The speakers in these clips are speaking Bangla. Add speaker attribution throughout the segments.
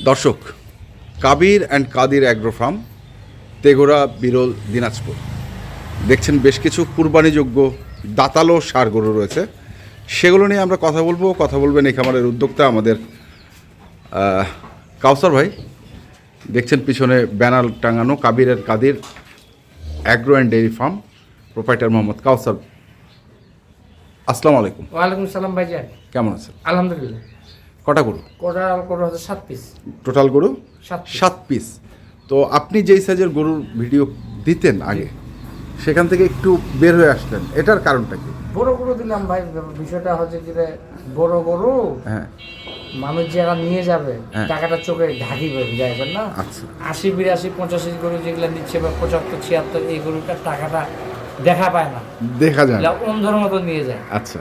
Speaker 1: দর্শক, Kabir and Kadir agro farm, তেঘোড়া, বিরল, দিনাজপুর। দেখছেন বেশ কিছু কুরবানিযোগ্য দাতালো ষাঁড় গরু রয়েছে, সেগুলো নিয়ে আমরা কথা বলবেন এই খামারের উদ্যোক্তা আমাদের কাউসার ভাই। দেখছেন পিছনে ব্যানার টাঙানো, Kabir and Kadir agro and dairy farm, proprietor Mohammad Kausar. আসসালামু আলাইকুম।
Speaker 2: ওয়ালাইকুম সালাম ভাইজান,
Speaker 1: কেমন আছেন?
Speaker 2: আলহামদুলিল্লাহ।
Speaker 1: কটা গরু?
Speaker 2: গরু হচ্ছে 7 পিস।
Speaker 1: টোটাল গরু
Speaker 2: 7
Speaker 1: পিস। তো আপনি যেই সাইজের গরুর ভিডিও দিতেন আগে, সেখান থেকে একটু বের হয়ে আসলেন, এটার কারণটা কি?
Speaker 2: বড় গরু দিলাম ভাই, বিষয়টা হচ্ছে কি রে, বড় গরু
Speaker 1: হ্যাঁ,
Speaker 2: মানুষ যারা নিয়ে যাবে
Speaker 1: হ্যাঁ।
Speaker 2: টাকাটা চোখে ঢাকি যাবেন না।
Speaker 1: আচ্ছা।
Speaker 2: 80, 82, 85 গরু যেগুলো দিচ্ছে বা 75, 76, এই গরুটার টাকাটা দেখা পায় না,
Speaker 1: দেখা যায় না।
Speaker 2: অন্ধের মতো নিয়ে যায়।
Speaker 1: আচ্ছা,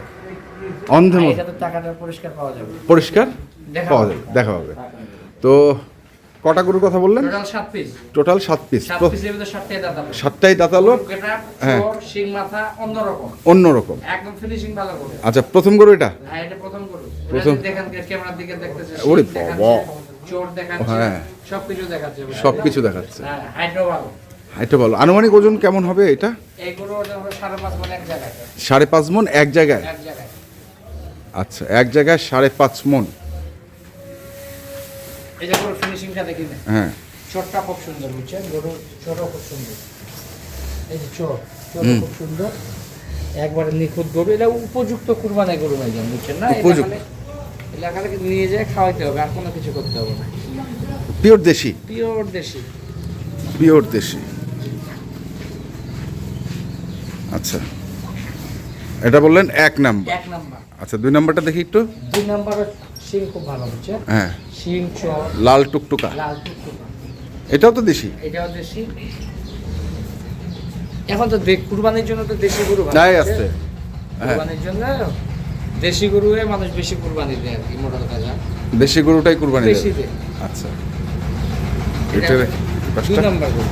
Speaker 1: অন্ধের মতো
Speaker 2: এটাতে টাকাটা পরিষ্কার পাওয়া যাবে,
Speaker 1: পরিষ্কার
Speaker 2: দেখা
Speaker 1: পাওয়া
Speaker 2: হবে।
Speaker 1: যাবে, দেখা হবে। তো কটা গরুর কথা বললেন?
Speaker 2: Total 7 piece.
Speaker 1: Total 7 piece.
Speaker 2: 7 পিসের ভিতরে 7টাই দাঁত হবে।
Speaker 1: 7টাই দাঁতালো, হ্যাঁ।
Speaker 2: শিং মাথা অন্যরকম,
Speaker 1: অন্যরকম।
Speaker 2: একদম ফিনিশিং ভালো করে।
Speaker 1: আচ্ছা, প্রথম গরু এটা?
Speaker 2: হ্যাঁ, এটা প্রথম গরু।
Speaker 1: প্রথম।
Speaker 2: দেখেন ক্যামেরার দিকে দেখতেছেন,
Speaker 1: ওরে
Speaker 2: শিং দেখাচ্ছে,
Speaker 1: বাবা।
Speaker 2: চোর দেখাচ্ছে,
Speaker 1: হ্যাঁ।
Speaker 2: সবকিছু দেখাচ্ছে।
Speaker 1: সব কিছু দেখাচ্ছে।
Speaker 2: হ্যাঁ, হাইড্রো ভালো।
Speaker 1: এটা বলো, আনুমানিক ওজন কেমন হবে এটা?
Speaker 2: এই গরু ওটা হলো 5.5 মণ এক জায়গায়।
Speaker 1: 5.5 মণ এক জায়গায়?
Speaker 2: এক জায়গায়।
Speaker 1: আচ্ছা, এক জায়গায় 5.5 মণ।
Speaker 2: এই যে গরুর ফিনিশিংটা দেখি না।
Speaker 1: হ্যাঁ,
Speaker 2: চোরটা খুব সুন্দর, বুঝছেন? গরুর চোরও খুব সুন্দর। এই যে চোর খুব সুন্দর, একবারে নিখুঁত গরু। এটা উপযুক্ত কুরবানি গরু ভাইজান, বুঝছেন না?
Speaker 1: উপযুক্ত।
Speaker 2: এলাকাতে নিয়ে যায় খাওয়াইতে হবে, আর কোনো কিছু করতে হবে না।
Speaker 1: পিওর দেশি?
Speaker 2: পিওর দেশি।
Speaker 1: পিওর দেশি। আচ্ছা, এটা বললেন 1 নাম্বার।
Speaker 2: 1 নাম্বার।
Speaker 1: আচ্ছা, 2 নাম্বারটা দেখি একটু।
Speaker 2: 2 নাম্বারের শিং খুব ভালো, বুঝছেন?
Speaker 1: হ্যাঁ,
Speaker 2: শিং চর
Speaker 1: লাল টুকটুকা।
Speaker 2: লাল টুকটুকা।
Speaker 1: এটাও তো দেশি?
Speaker 2: এটাও দেশি। এখন তো কুরবানির জন্য তো দেশি গরু ভালো
Speaker 1: নাই
Speaker 2: আছে।
Speaker 1: আছে। হ্যাঁ,
Speaker 2: কুরবানির জন্য দেশি গরুয়ে মানুষ বেশি কুরবানি দেয় আর কি, মোটা কথা।
Speaker 1: দেশি গরুটাই কুরবানি দেয়।
Speaker 2: বেশি দেয়।
Speaker 1: আচ্ছা,
Speaker 2: এটা
Speaker 1: এটা
Speaker 2: 2 নাম্বার গরু।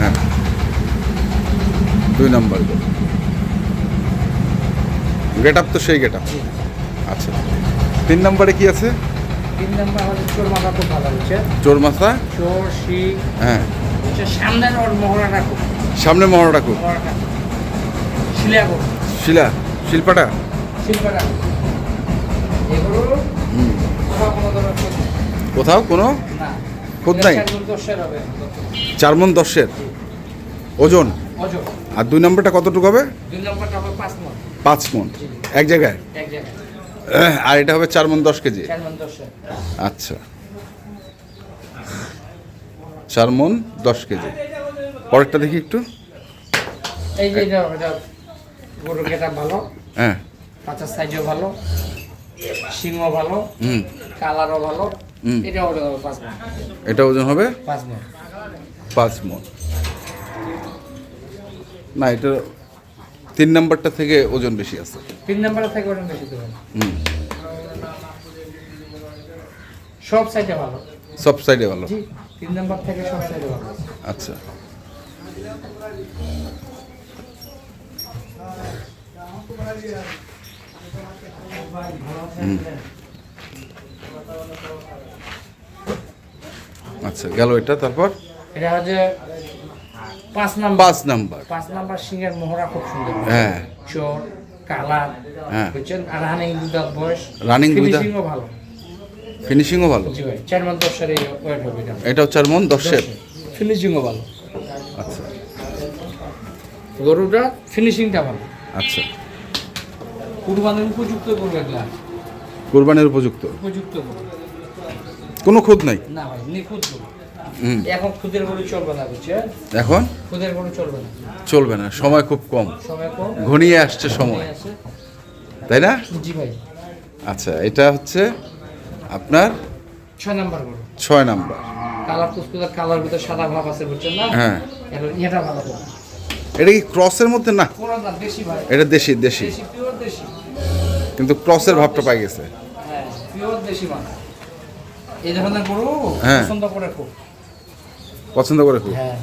Speaker 1: হ্যাঁ, 2 নাম্বার গরু। গেট আপ তো সেই গেট আপ। আচ্ছা, 3 নাম্বারে কি আছে?
Speaker 2: 3 নাম্বার আমাদের চোর মাথা খুব ভালো, বুঝছেন?
Speaker 1: চোর মাথা।
Speaker 2: চোর শিং,
Speaker 1: হ্যাঁ,
Speaker 2: বুঝছেন? সামনের ওর মোহরাটা খুব,
Speaker 1: সামনে মহড়াটা খুব।
Speaker 2: মোহরাটা শিলা গরু,
Speaker 1: শিল্পাটা।
Speaker 2: শিল্পাটা। এগুলো কোথাও কোনো ধরনের ক্ষতি নেই।
Speaker 1: কোথাও কোনো
Speaker 2: না,
Speaker 1: খুঁত নাই?
Speaker 2: 4 গুণ 10 হবে
Speaker 1: 4 মণ 10-এর ওজন।
Speaker 2: ওজন।
Speaker 1: আর 2 নাম্বারটা কতটুকু হবে?
Speaker 2: 2 নাম্বারটা হবে 5 মণ
Speaker 1: 5 মণ এক জায়গায়।
Speaker 2: এক জায়গায়।
Speaker 1: আর এটা হবে 4 মণ 10 কেজি।
Speaker 2: 4 মণ 10।
Speaker 1: আচ্ছা, 4 মণ 10 কেজি। পরেরটা দেখি একটু।
Speaker 2: এই যে এটা গরুর গেটা ভালো,
Speaker 1: হ্যাঁ,
Speaker 2: পাঁচার সাইজও ভালো, শিংও ভালো,
Speaker 1: হুম,
Speaker 2: কালারও ভালো।
Speaker 1: হুম।
Speaker 2: এটা ওজন হবে 5 মণ।
Speaker 1: এটা ওজন হবে
Speaker 2: 5 মণ।
Speaker 1: 5 মণ। না, এটা 3 নাম্বারটা থেকে ওজন বেশি আছে।
Speaker 2: 3 নাম্বারের থেকে ওজন বেশি দেবেন।
Speaker 1: হুম,
Speaker 2: সব সাইডে ভালো।
Speaker 1: সব সাইডে ভালো।
Speaker 2: জি, 3 নাম্বার থেকে সব সাইডে ভালো।
Speaker 1: আচ্ছা, আচ্ছা, গেল এটা। তারপর
Speaker 2: এটা হচ্ছে 5 নাম্বার।
Speaker 1: 5 নাম্বার।
Speaker 2: 5 নাম্বার সিংহের মোহরা খুব সুন্দর।
Speaker 1: হ্যাঁ,
Speaker 2: চোর, কালার,
Speaker 1: হ্যাঁ।
Speaker 2: বুঝছেন? আর রানিং দুধ বয়স,
Speaker 1: রানিং দুধ,
Speaker 2: ফিনিশিংও ভালো।
Speaker 1: ফিনিশিংও ভালো।
Speaker 2: জি ভাই, 4 মণ 10 এর ওয়েট হবে এটা।
Speaker 1: এটাও 4 মণ 10-এর।
Speaker 2: ফিনিশিংও ভালো।
Speaker 1: আচ্ছা,
Speaker 2: গরুটা ফিনিশিংটা ভালো।
Speaker 1: আচ্ছা,
Speaker 2: কুরবানির উপযুক্ত গরু এগুলা।
Speaker 1: কোরবানির উপযুক্ত,
Speaker 2: উপযুক্ত গরু।
Speaker 1: কোনো খুঁত নাই।
Speaker 2: না ভাই, নিখুঁত গরু।
Speaker 1: হুম,
Speaker 2: এখন খুদের গরু চলবে না, বুঝছেন?
Speaker 1: এখন
Speaker 2: খুদের গরু চলবে না,
Speaker 1: চলবে না, সময় খুব কম,
Speaker 2: সময় কম,
Speaker 1: ঘনিয়ে আসছে সময়,
Speaker 2: আছে।
Speaker 1: তাই না?
Speaker 2: জি ভাই।
Speaker 1: আচ্ছা, এটা হচ্ছে আপনার
Speaker 2: 6 নাম্বার গরু।
Speaker 1: 6 নাম্বার।
Speaker 2: কালার কুসকুদার, কালার ভিতরে সাদা ভাব আছে, বুঝছেন না?
Speaker 1: হ্যাঁ,
Speaker 2: এটা ভালো গরু।
Speaker 1: এটা কি ক্রসের মধ্যে? না,
Speaker 2: পুরো না, দেশি ভাই।
Speaker 1: এটা দেশি। দেশি,
Speaker 2: দেশি, পিওর দেশি।
Speaker 1: কিন্তু ক্রসের ভাবটা পাই গেছে।
Speaker 2: হ্যাঁ, পিওর দেশি মাল। এই ধরনের গরু
Speaker 1: হ্যাঁ।
Speaker 2: পছন্দ করে খুব।
Speaker 1: পছন্দ করে খুব।
Speaker 2: হ্যাঁ,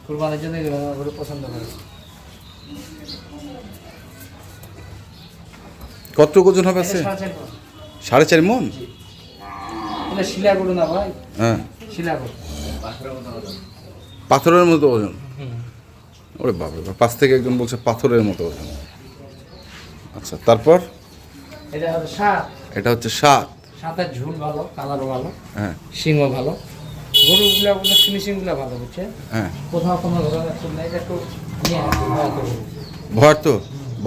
Speaker 2: কুরবানির জন্য এই ধরনের গরু পছন্দ করে।
Speaker 1: কত ওজন হবে? আছে
Speaker 2: 4.5 মণ।
Speaker 1: 4.5 মণ।
Speaker 2: এটা শিলা গরু না ভাই,
Speaker 1: হ্যাঁ,
Speaker 2: শিলা গরু।
Speaker 1: পাথরের মতো ওজন। ওরে বাবা, পাশ থেকে একজন বলছে পাথরের মতো ওজন। আচ্ছা, তারপর
Speaker 2: এটা হচ্ছে সাত।
Speaker 1: এটা হচ্ছে 7।
Speaker 2: সাতের ঝুল ভালো, কালারও ভালো,
Speaker 1: হ্যাঁ
Speaker 2: সিংও ভালো, গরুগুলা ফিনিশিংগুলো ভালো, বুঝছে?
Speaker 1: হ্যাঁ,
Speaker 2: কোথাও কোনো ধরনের খুব নাই, এটা একটু নিয়ে আসতে ভয় করে।
Speaker 1: ভয় তো,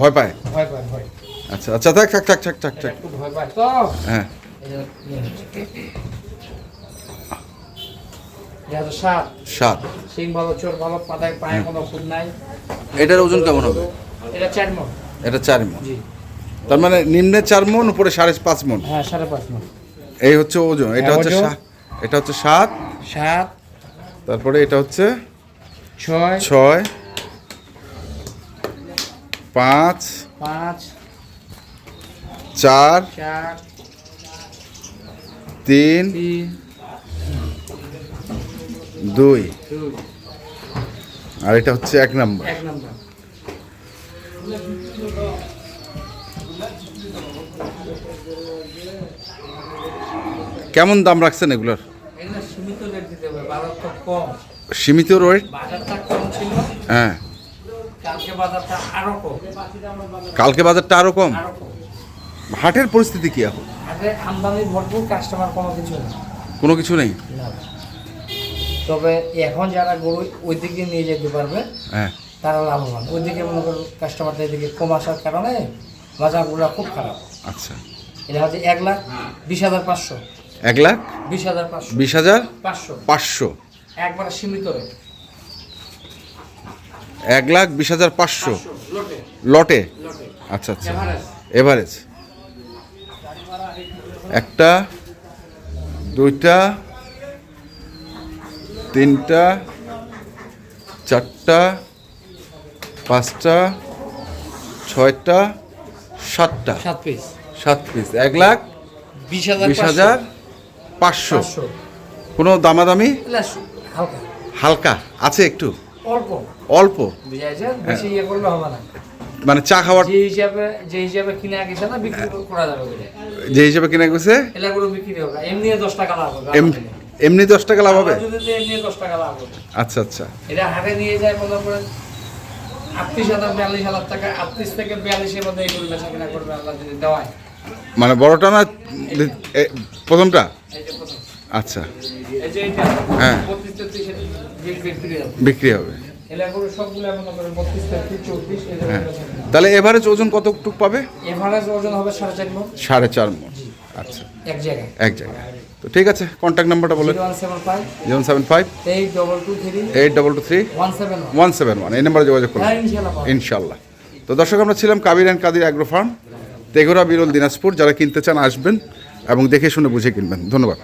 Speaker 1: ভয় পায়।
Speaker 2: ভয় পায়, ভয়,
Speaker 1: আচ্ছা আচ্ছা, থাক থাক থাক থাক থাক
Speaker 2: এটা
Speaker 1: থাক।
Speaker 2: একটু ভয় পায় তো।
Speaker 1: হ্যাঁ,
Speaker 2: এটা নিয়ে আসছে। এটা হচ্ছে সাত।
Speaker 1: 7।
Speaker 2: সিং ভালো, চোর ভালো, পাতায় পায়ে কোনো খুব নাই।
Speaker 1: এটার ওজন কেমন হবে?
Speaker 2: এটা 4 মণ।
Speaker 1: এটা 4 মণ।
Speaker 2: জি,
Speaker 1: তার মানে নিম্নে 4 মণ, উপরে 5.5 মণ।
Speaker 2: হ্যাঁ 5.5 মণ।
Speaker 1: এই হচ্ছে ওজন। এটা
Speaker 2: হ্যাঁ,
Speaker 1: হচ্ছে
Speaker 2: ওজন।
Speaker 1: 7, এটা হচ্ছে 7,
Speaker 2: 7,
Speaker 1: তারপরে এটা হচ্ছে
Speaker 2: 6,
Speaker 1: 6, 5,
Speaker 2: 5,
Speaker 1: 4,
Speaker 2: 4,
Speaker 1: 3,
Speaker 2: 3,
Speaker 1: 2,
Speaker 2: 2,
Speaker 1: আর এটা হচ্ছে 1 নম্বর।
Speaker 2: 1 নম্বর।
Speaker 1: কেমন দাম রাখছেন এগুলোর?
Speaker 2: এগুলো সীমিত রেট দিতে হবে, বাজার তো কম।
Speaker 1: সীমিত রেট?
Speaker 2: বাজারটা কম ছিল,
Speaker 1: হ্যাঁ,
Speaker 2: কালকে বাজারটা আরো কম।
Speaker 1: কালকে বাজারটা আরো কম।
Speaker 2: আরো কম।
Speaker 1: হাটের পরিস্থিতি কি এখন?
Speaker 2: আগে আমদানি ভরপুর, কাস্টমার কোনো কিছু না।
Speaker 1: কোনো কিছু নেই।
Speaker 2: না। তবে এখন যারা গরু ওই দিকে নিয়ে যেতে পারবে
Speaker 1: হ্যাঁ,
Speaker 2: তারা লাভবান। ওইদিকে মনে করো কাস্টমারদের দিকে কম আসার কারণে বাজারগুলো খুব খারাপ।
Speaker 1: আচ্ছা।
Speaker 2: এটা হচ্ছে 1,20,500।
Speaker 1: 1,20,500।
Speaker 2: 20,500 একবারে সীমিত রেট।
Speaker 1: 1,20,500
Speaker 2: লোটে,
Speaker 1: লটে।
Speaker 2: লোটে।
Speaker 1: আচ্ছা আচ্ছা,
Speaker 2: এভারেজ।
Speaker 1: এভারেজ। 1টা, 2টা, 3টা, 4টা, 5টা, 6টা, 7টা।
Speaker 2: 7 পিস।
Speaker 1: 7 পিস। 1,20,500।
Speaker 2: 20,500।
Speaker 1: কোনো দামাদামি?
Speaker 2: হালকা,
Speaker 1: হালকা আছে একটু,
Speaker 2: অল্প।
Speaker 1: অল্প।
Speaker 2: বুঝাইছে? বেশি ইয়ে করলে হবে না।
Speaker 1: মানে চা খাওয়ার
Speaker 2: যে হিসাবে কিনা গেছে না, বিক্রি করা যাবে বলে।
Speaker 1: যে হিসেবে কিনে গেছে
Speaker 2: এলাগুলো বিক্রি হবে। এমনি 10 টাকা লাভ হবে।
Speaker 1: এমনি 10 টাকা লাভ হবে।
Speaker 2: আমরা যদি দিই, এমনি 10 টাকা লাভ হবে।
Speaker 1: আচ্ছা আচ্ছা,
Speaker 2: এটা হাটে নিয়ে যায় মনে করেন 38,000 42,000 টাকা, 38 থেকে 42 এর মধ্যে এগুলো বেচা কিনা করবে আল্লাহ যদি দেওয়ায়।
Speaker 1: মানে বড়টা না প্রথমটা?
Speaker 2: এই যে প্রথম,
Speaker 1: আচ্ছা,
Speaker 2: এই যে এটা
Speaker 1: হ্যাঁ।
Speaker 2: 32-33 এর বিক্রি হবে।
Speaker 1: বিক্রি হবে।
Speaker 2: এলাগুলো সবগুলো মনে করেন 32-33, 34 এদের
Speaker 1: হ্যাঁ, তাহলে এভারেজ ওজন কতটুক পাবে?
Speaker 2: এভারেজ ওজন হবে 4.5 মণ
Speaker 1: 4.5 মণ। আচ্ছা,
Speaker 2: এক জায়গায়।
Speaker 1: এক জায়গায়। তো ঠিক আছে, কন্ট্যাক্ট নাম্বারটা বলেন।
Speaker 2: 0175
Speaker 1: 075
Speaker 2: 8223
Speaker 1: 8223
Speaker 2: 171।
Speaker 1: 171, এই নাম্বারে যোগাযোগ করুন
Speaker 2: হ্যাঁ, ইনশাআল্লাহ পাবেন।
Speaker 1: ইনশাল্লাহ। তো দর্শক, আমরা ছিলাম Kabir and Kadir agro farm, Teghora, Biral, Dinajpur. যারা কিনতে চান আসবেন এবং দেখে শুনে বুঝে কিনবেন। ধন্যবাদ।